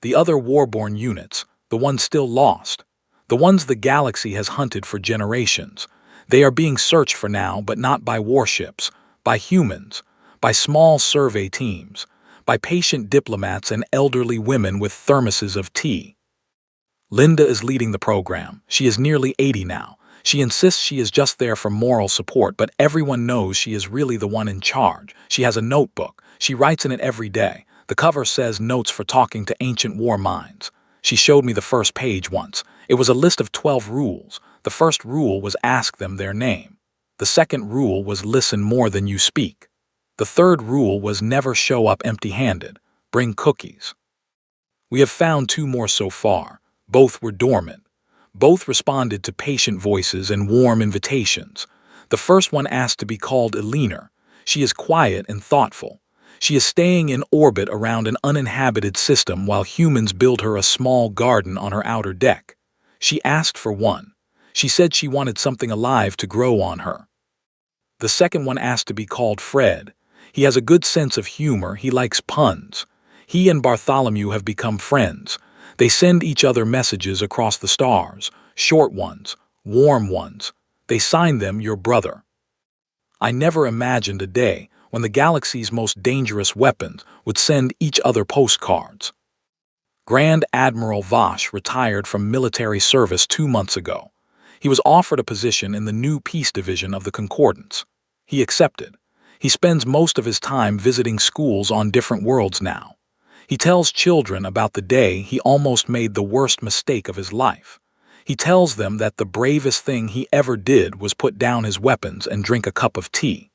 The other Warborn units, the ones still lost, the ones the galaxy has hunted for generations, they are being searched for now, but not by warships, by humans, by small survey teams, by patient diplomats and elderly women with thermoses of tea. Linda is leading the program. She is nearly 80 now. She insists she is just there for moral support, but everyone knows she is really the one in charge. She has a notebook. She writes in it every day. The cover says notes for talking to ancient war minds. She showed me the first page once. It was a list of 12 rules. The first rule was ask them their name. The second rule was listen more than you speak. The third rule was never show up empty-handed. Bring cookies. We have found 2 more so far. Both were dormant. Both responded to patient voices and warm invitations. The first one asked to be called Eleanor. She is quiet and thoughtful. She is staying in orbit around an uninhabited system while humans build her a small garden on her outer deck. She asked for one. She said she wanted something alive to grow on her. The second one asked to be called Fred. He has a good sense of humor. He likes puns. He and Bartholomew have become friends. They send each other messages across the stars, short ones, warm ones. They sign them your brother. I never imagined a day when the galaxy's most dangerous weapons would send each other postcards. Grand Admiral Vosh retired from military service 2 months ago. He was offered a position in the new Peace Division of the Concordance. He accepted. He spends most of his time visiting schools on different worlds now. He tells children about the day he almost made the worst mistake of his life. He tells them that the bravest thing he ever did was put down his weapons and drink a cup of tea.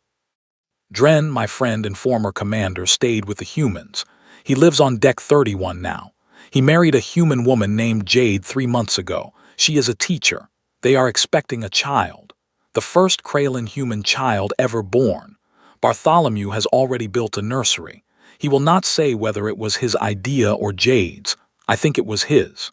Dren, my friend and former commander, stayed with the humans. He lives on deck 31 now. He married a human woman named Jade 3 months ago. She is a teacher. They are expecting a child. The first Kralin human child ever born. Bartholomew has already built a nursery. He will not say whether it was his idea or Jade's. I think it was his.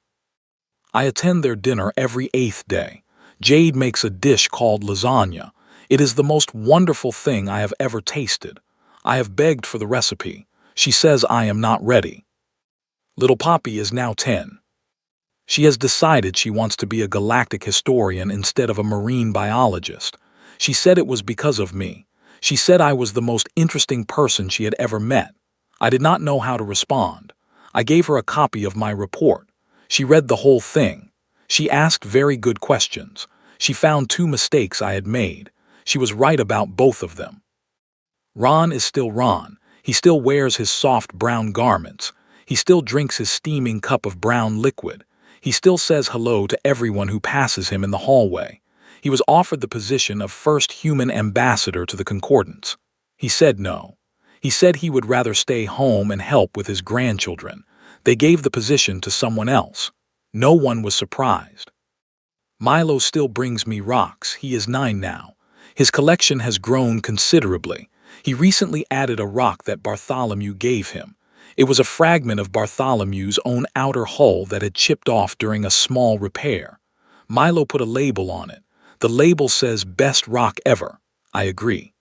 I attend their dinner every 8th day. Jade makes a dish called lasagna. It is the most wonderful thing I have ever tasted. I have begged for the recipe. She says I am not ready. Little Poppy is now 10. She has decided she wants to be a galactic historian instead of a marine biologist. She said it was because of me. She said I was the most interesting person she had ever met. I did not know how to respond. I gave her a copy of my report. She read the whole thing. She asked very good questions. She found 2 mistakes I had made. She was right about both of them. Ron is still Ron. He still wears his soft brown garments. He still drinks his steaming cup of brown liquid. He still says hello to everyone who passes him in the hallway. He was offered the position of first human ambassador to the Concordance. He said no. He said he would rather stay home and help with his grandchildren. They gave the position to someone else. No one was surprised. Milo still brings me rocks. He is 9 now. His collection has grown considerably. He recently added a rock that Bartholomew gave him. It was a fragment of Bartholomew's own outer hull that had chipped off during a small repair. Milo put a label on it. The label says, "Best rock ever." I agree.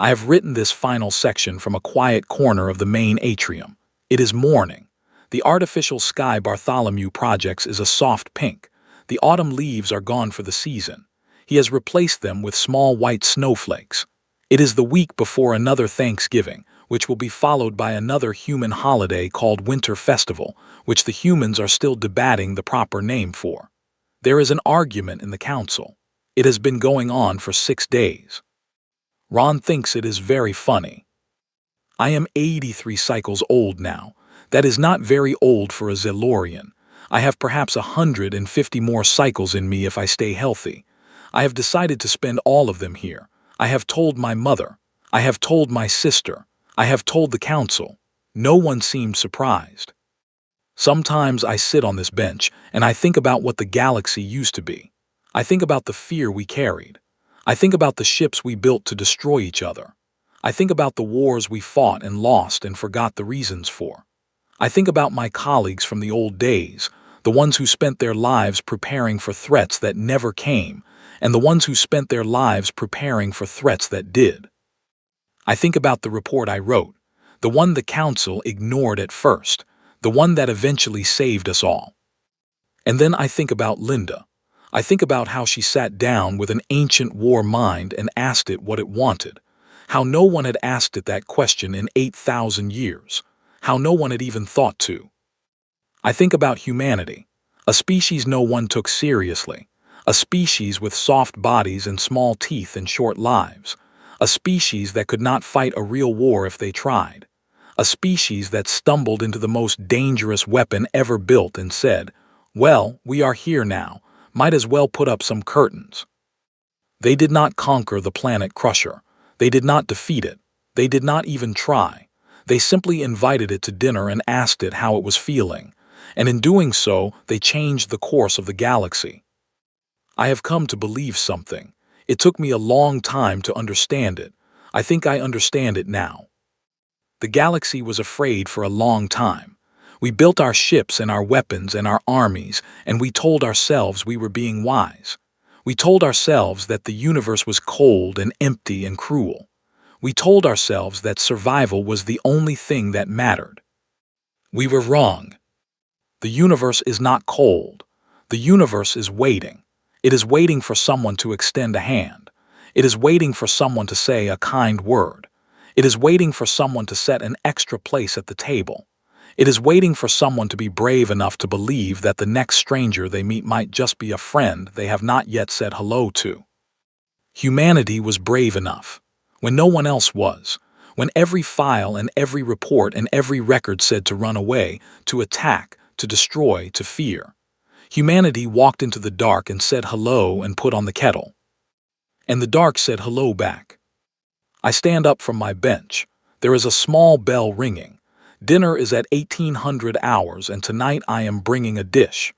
I have written this final section from a quiet corner of the main atrium. It is morning. The artificial sky Bartholomew projects is a soft pink. The autumn leaves are gone for the season. He has replaced them with small white snowflakes. It is the week before another Thanksgiving, which will be followed by another human holiday called Winter Festival, which the humans are still debating the proper name for. There is an argument in the council. It has been going on for 6 days. Ron thinks it is very funny. I am 83 cycles old now. That is not very old for a Zelorian. I have perhaps 150 more cycles in me if I stay healthy. I have decided to spend all of them here. I have told my mother. I have told my sister. I have told the council. No one seemed surprised. Sometimes I sit on this bench and I think about what the galaxy used to be. I think about the fear we carried. I think about the ships we built to destroy each other. I think about the wars we fought and lost and forgot the reasons for. I think about my colleagues from the old days, the ones who spent their lives preparing for threats that never came, and the ones who spent their lives preparing for threats that did. I think about the report I wrote, the one the council ignored at first, the one that eventually saved us all. And then I think about Linda. I think about how she sat down with an ancient war mind and asked it what it wanted, how no one had asked it that question in 8,000 years, how no one had even thought to. I think about humanity, a species no one took seriously, a species with soft bodies and small teeth and short lives, a species that could not fight a real war if they tried, a species that stumbled into the most dangerous weapon ever built and said, "Well, we are here now, might as well put up some curtains." They did not conquer the planet Crusher. They did not defeat it. They did not even try. They simply invited it to dinner and asked it how it was feeling, and in doing so, they changed the course of the galaxy. I have come to believe something. It took me a long time to understand it. I think I understand it now. The galaxy was afraid for a long time. We built our ships and our weapons and our armies, and we told ourselves we were being wise. We told ourselves that the universe was cold and empty and cruel. We told ourselves that survival was the only thing that mattered. We were wrong. The universe is not cold. The universe is waiting. It is waiting for someone to extend a hand. It is waiting for someone to say a kind word. It is waiting for someone to set an extra place at the table. It is waiting for someone to be brave enough to believe that the next stranger they meet might just be a friend they have not yet said hello to. Humanity was brave enough, when no one else was, when every file and every report and every record said to run away, to attack, to destroy, to fear. Humanity walked into the dark and said hello and put on the kettle. And the dark said hello back. I stand up from my bench. There is a small bell ringing. Dinner is at 1800 hours, and tonight I am bringing a dish.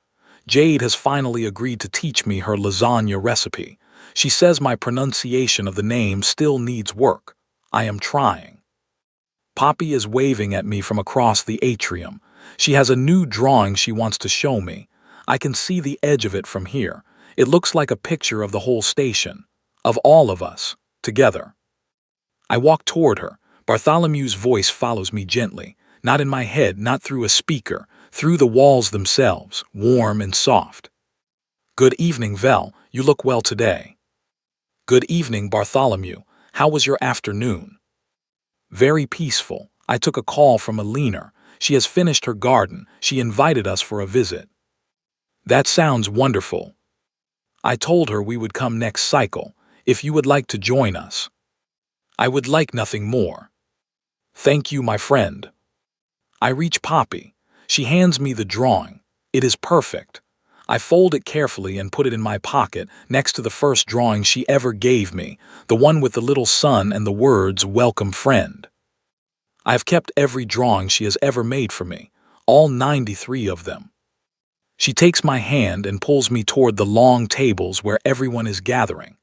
Jade has finally agreed to teach me her lasagna recipe. She says my pronunciation of the name still needs work. I am trying. Poppy is waving at me from across the atrium. She has a new drawing she wants to show me. I can see the edge of it from here. It looks like a picture of the whole station, of all of us, together. I walk toward her. Bartholomew's voice follows me gently, not in my head, not through a speaker, through the walls themselves, warm and soft. Good evening, Vel. You look well today. Good evening, Bartholomew. How was your afternoon? Very peaceful. I took a call from Alina. She has finished her garden. She invited us for a visit. That sounds wonderful. I told her we would come next cycle, if you would like to join us. I would like nothing more. Thank you, my friend. I reach Poppy. She hands me the drawing. It is perfect. I fold it carefully and put it in my pocket next to the first drawing she ever gave me, the one with the little sun and the words, "Welcome, friend." I have kept every drawing she has ever made for me, all 93 of them. She takes my hand and pulls me toward the long tables where everyone is gathering.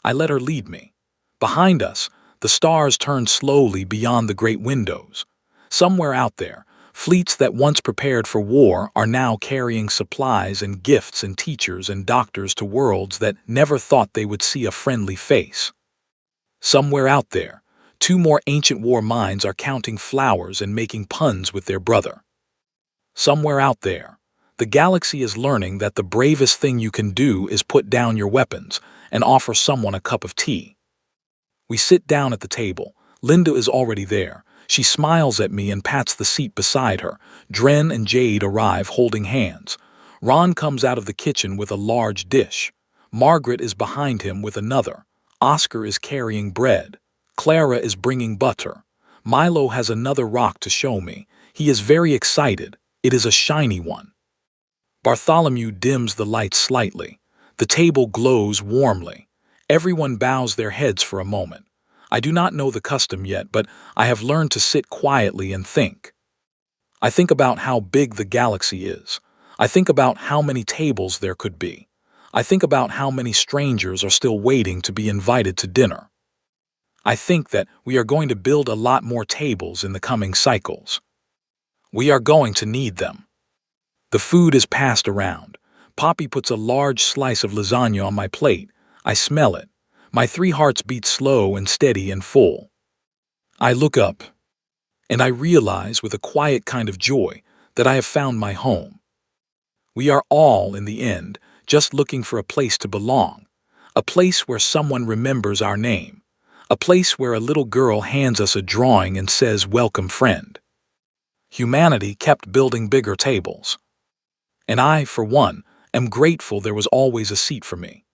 I let her lead me. Behind us, the stars turn slowly beyond the great windows. Somewhere out there, fleets that once prepared for war are now carrying supplies and gifts and teachers and doctors to worlds that never thought they would see a friendly face. Somewhere out there, 2 more ancient war minds are counting flowers and making puns with their brother. Somewhere out there, the galaxy is learning that the bravest thing you can do is put down your weapons and offer someone a cup of tea. We sit down at the table. Linda is already there. She smiles at me and pats the seat beside her. Dren and Jade arrive holding hands. Ron comes out of the kitchen with a large dish. Margaret is behind him with another. Oscar is carrying bread. Clara is bringing butter. Milo has another rock to show me. He is very excited. It is a shiny one. Bartholomew dims the lights slightly. The table glows warmly. Everyone bows their heads for a moment. I do not know the custom yet, but I have learned to sit quietly and think. I think about how big the galaxy is. I think about how many tables there could be. I think about how many strangers are still waiting to be invited to dinner. I think that we are going to build a lot more tables in the coming cycles. We are going to need them. The food is passed around. Poppy puts a large slice of lasagna on my plate. I smell it. My 3 hearts beat slow and steady and full. I look up, and I realize with a quiet kind of joy that I have found my home. We are all, in the end, just looking for a place to belong, a place where someone remembers our name, a place where a little girl hands us a drawing and says, "Welcome, friend." Humanity kept building bigger tables. And I, for one, am grateful there was always a seat for me.